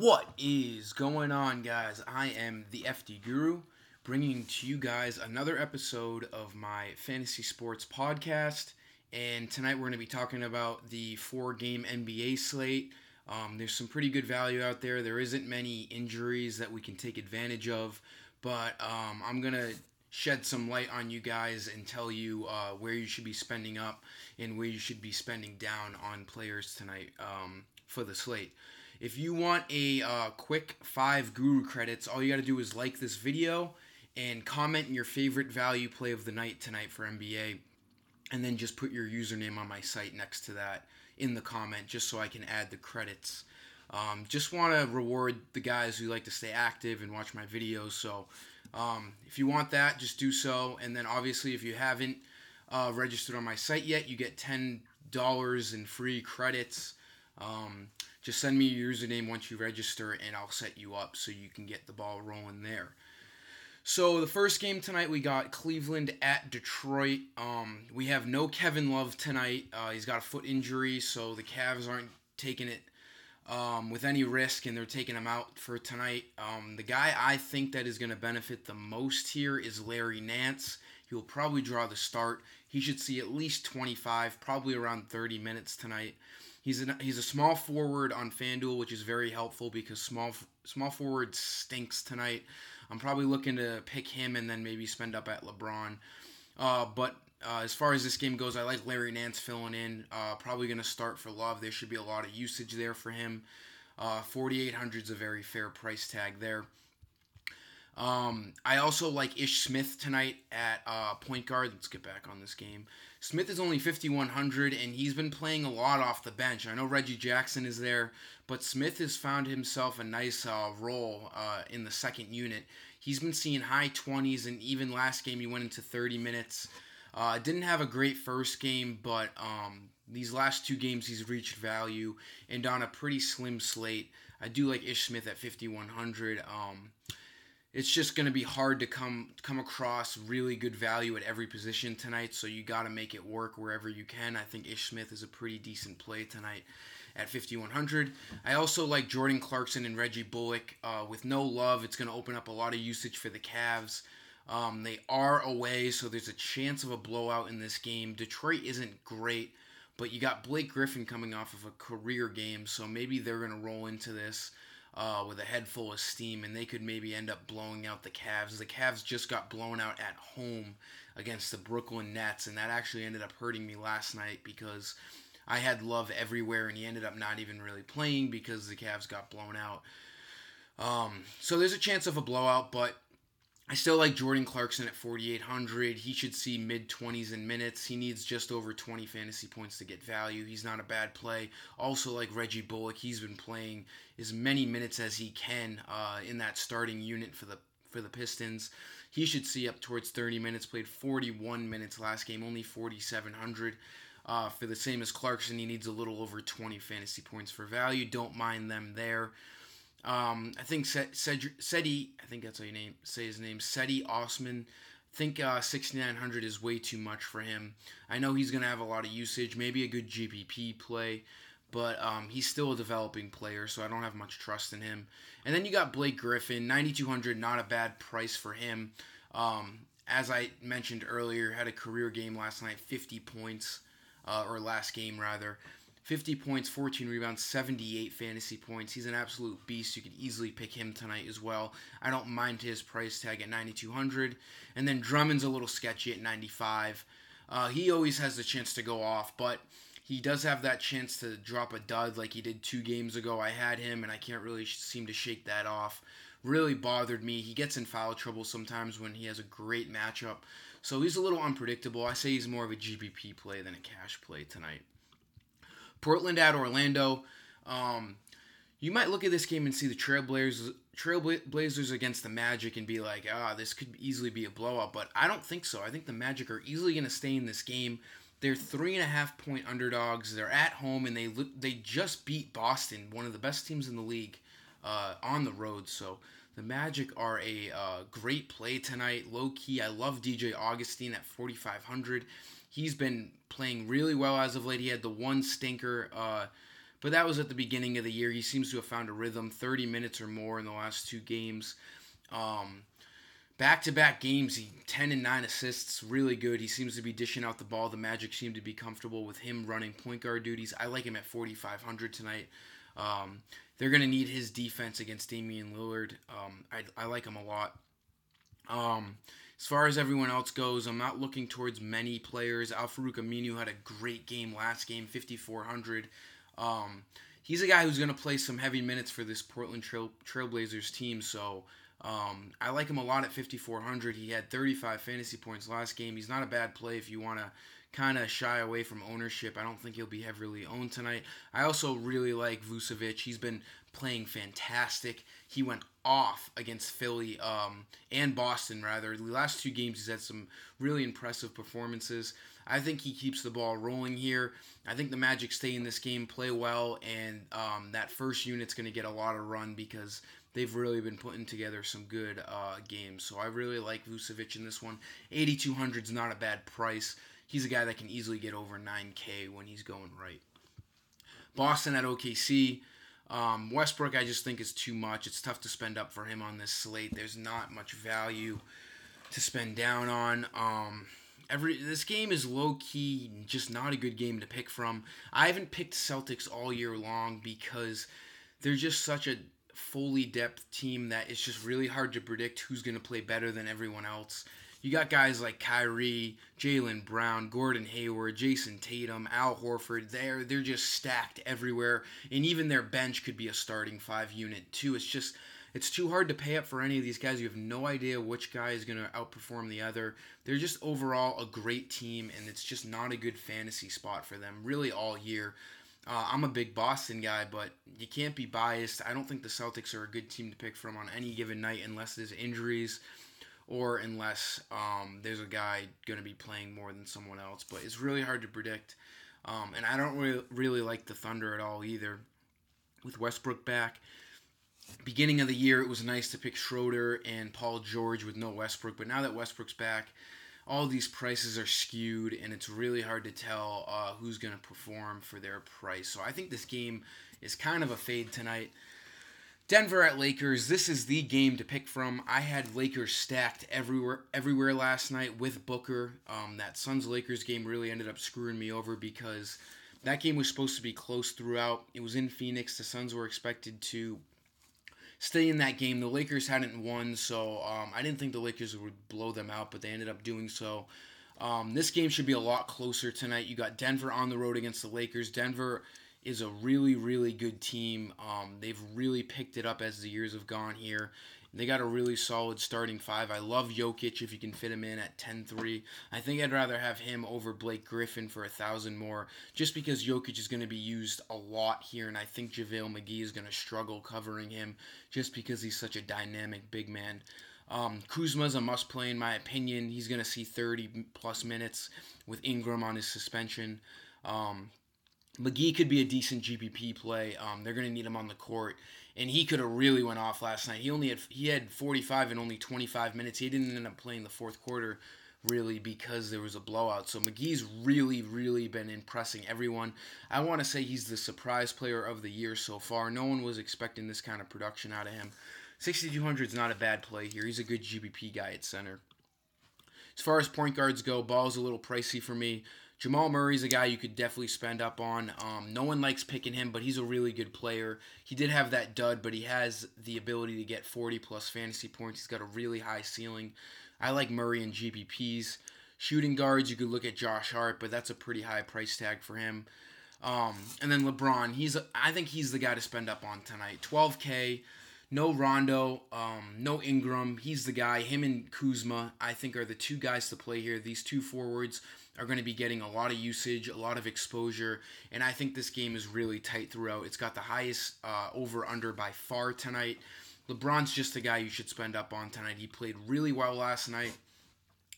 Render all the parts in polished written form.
What is going on, guys? I am the FD Guru, bringing to you guys another episode of my fantasy sports podcast. And tonight we're going to be talking about the 4-game NBA slate. There's some pretty good value out there. There isn't many injuries that we can take advantage of, but I'm going to shed some light on you guys and tell you where you should be spending up and where you should be spending down on players tonight for the slate. If you want a quick 5 Guru credits, all you got to do is like this video and comment your favorite value play of the night tonight for NBA, and then just put your username on my site next to that in the comment, just so I can add the credits. Just want to reward the guys who like to stay active and watch my videos, so if you want that, just do so. And then obviously if you haven't registered on my site yet, you get $10 in free credits. Just send me your username once you register, and I'll set you up so you can get the ball rolling there. So the first game tonight, we got Cleveland at Detroit. We have no Kevin Love tonight. He's got a foot injury, so the Cavs aren't taking it with any risk, and they're taking him out for tonight. The guy I think that is going to benefit the most here is Larry Nance. He'll probably draw the start. He should see at least 25, probably around 30 minutes tonight. He's a small forward on FanDuel, which is very helpful because small forward stinks tonight. I'm probably looking to pick him and then maybe spend up at LeBron. But as far as this game goes, I like Larry Nance filling in. Probably going to start for Love. There should be a lot of usage there for him. 4,800 is a very fair price tag there. I also like Ish Smith tonight at point guard. Let's get back on this game. Smith is only 5,100, and he's been playing a lot off the bench. I know Reggie Jackson is there, but Smith has found himself a nice role in the second unit. He's been seeing high 20s, and even last game he went into 30 minutes. Didn't have a great first game, but these last 2 games he's reached value, and on a pretty slim slate. I do like Ish Smith at 5,100. It's just going to be hard to come across really good value at every position tonight, so you got to make it work wherever you can. I think Ish Smith is a pretty decent play tonight at 5,100. I also like Jordan Clarkson and Reggie Bullock. With no Love, it's going to open up a lot of usage for the Cavs. They are away, so there's a chance of a blowout in this game. Detroit isn't great, but you got Blake Griffin coming off of a career game, so maybe they're going to roll into this with a head full of steam, and they could maybe end up blowing out the Cavs. The Cavs just got blown out at home against the Brooklyn Nets, and that actually ended up hurting me last night because I had Love everywhere, and he ended up not even really playing because the Cavs got blown out. So there's a chance of a blowout, but I still like Jordan Clarkson at 4,800. He should see mid-20s in minutes. He needs just over 20 fantasy points to get value. He's not a bad play. Also like Reggie Bullock, he's been playing as many minutes as he can in that starting unit for the Pistons. He should see up towards 30 minutes. Played 41 minutes last game, only 4,700. For the same as Clarkson, he needs a little over 20 fantasy points for value. Don't mind them there. I think Seti, I think that's how you say his name, Seti Osman. I think 6,900 is way too much for him. I know he's going to have a lot of usage, maybe a good GPP play, but he's still a developing player, so I don't have much trust in him. And then you got Blake Griffin, 9,200, not a bad price for him. As I mentioned earlier, had a career game last night, 50 points, or last game rather. 50 points, 14 rebounds, 78 fantasy points. He's an absolute beast. You could easily pick him tonight as well. I don't mind his price tag at 9,200. And then Drummond's a little sketchy at 95. He always has the chance to go off, but he does have that chance to drop a dud like he did 2 games ago. I had him, and I can't really seem to shake that off. Really bothered me. He gets in foul trouble sometimes when he has a great matchup. So he's a little unpredictable. I say he's more of a GPP play than a cash play tonight. Portland at Orlando. You might look at this game and see the Trailblazers against the Magic and be like, this could easily be a blowout, but I don't think so. I think the Magic are easily going to stay in this game. They're 3.5-point underdogs. They're at home, and they just beat Boston, one of the best teams in the league, on the road. So the Magic are a great play tonight. Low-key, I love DJ Augustine at 4,500. He's been playing really well as of late. He had the one stinker But that was at the beginning of the year. He seems to have found a rhythm, 30 minutes or more in the last 2 games. Back-to-back games, 10 and 9 assists, really good. He seems to be dishing out the ball. The Magic seem to be comfortable with him running point guard duties. I like him at 4,500 tonight. They're going to need his defense against Damian Lillard. I like him a lot. As far as everyone else goes, I'm not looking towards many players. Al-Farouq Aminu had a great game last game, 5,400. He's a guy who's going to play some heavy minutes for this Portland Trailblazers team, so I like him a lot at 5,400. He had 35 fantasy points last game. He's not a bad play if you want to kind of shy away from ownership. I don't think he'll be heavily owned tonight. I also really like Vucevic. He's been playing fantastic. He went off against Philly and Boston, rather. The last 2 games he's had some really impressive performances. I think he keeps the ball rolling here. I think the Magic stay in this game, play well, and that first unit's going to get a lot of run because they've really been putting together some good games. So I really like Vucevic in this one. 8,200 is not a bad price. He's a guy that can easily get over 9K when he's going right. Boston at OKC. Westbrook, I just think is too much. It's tough to spend up for him on this slate. There's not much value to spend down on. This game is low-key, just not a good game to pick from. I haven't picked Celtics all year long because they're just such a fully depth team that it's just really hard to predict who's going to play better than everyone else. You got guys like Kyrie, Jaylen Brown, Gordon Hayward, Jason Tatum, Al Horford. They're just stacked everywhere, and even their bench could be a starting 5 unit too. It's too hard to pay up for any of these guys. You have no idea which guy is going to outperform the other. They're just overall a great team, and it's just not a good fantasy spot for them really all year. I'm a big Boston guy, but you can't be biased. I don't think the Celtics are a good team to pick from on any given night unless there's injuries or unless there's a guy going to be playing more than someone else. But it's really hard to predict. And I don't really like the Thunder at all either. With Westbrook back, beginning of the year, it was nice to pick Schroeder and Paul George with no Westbrook. But now that Westbrook's back, all these prices are skewed, and it's really hard to tell who's going to perform for their price. So I think this game is kind of a fade tonight. Denver at Lakers. This is the game to pick from. I had Lakers stacked everywhere last night with Booker. That Suns-Lakers game really ended up screwing me over because that game was supposed to be close throughout. It was in Phoenix. The Suns were expected to stay in that game. The Lakers hadn't won, so I didn't think the Lakers would blow them out, but they ended up doing so. This game should be a lot closer tonight. You got Denver on the road against the Lakers. Denver is a really, really good team. They've really picked it up as the years have gone here. They got a really solid starting 5. I love Jokic if you can fit him in at 10-3. I think I'd rather have him over Blake Griffin for 1,000 more just because Jokic is going to be used a lot here, and I think JaVale McGee is going to struggle covering him just because he's such a dynamic big man. Kuzma's a must-play in my opinion. He's going to see 30-plus minutes with Ingram on his suspension. McGee could be a decent GPP play. They're going to need him on the court, and he could have really went off last night. He had 45 in only 25 minutes. He didn't end up playing the fourth quarter really because there was a blowout. So McGee's really, really been impressing everyone. I want to say he's the surprise player of the year so far. No one was expecting this kind of production out of him. 6,200 is not a bad play here. He's a good GPP guy at center. As far as point guards go, Ball's a little pricey for me. Jamal Murray's a guy you could definitely spend up on. No one likes picking him, but he's a really good player. He did have that dud, but he has the ability to get 40-plus fantasy points. He's got a really high ceiling. I like Murray in GPPs. Shooting guards, you could look at Josh Hart, but that's a pretty high price tag for him. And then LeBron, I think he's the guy to spend up on tonight. 12K, no Rondo, no Ingram. He's the guy. Him and Kuzma, I think, are the 2 guys to play here. These 2 forwards are going to be getting a lot of usage, a lot of exposure, and I think this game is really tight throughout. It's got the highest over-under by far tonight. LeBron's just the guy you should spend up on tonight. He played really well last night,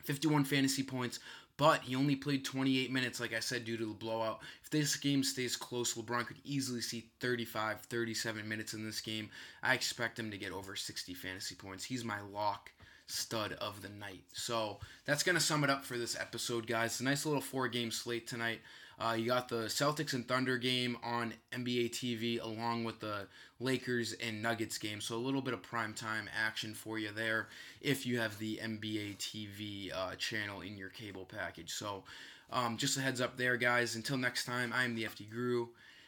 51 fantasy points, but he only played 28 minutes, like I said, due to the blowout. If this game stays close, LeBron could easily see 35, 37 minutes in this game. I expect him to get over 60 fantasy points. He's my lock stud of the night. So that's going to sum it up for this episode, guys. It's a nice little 4-game slate tonight. You got the Celtics and Thunder game on NBA TV along with the Lakers and Nuggets game. So a little bit of primetime action for you there if you have the NBA TV channel in your cable package. So just a heads up there, guys. Until next time, I am the FD Guru,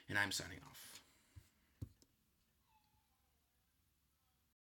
and I'm signing off.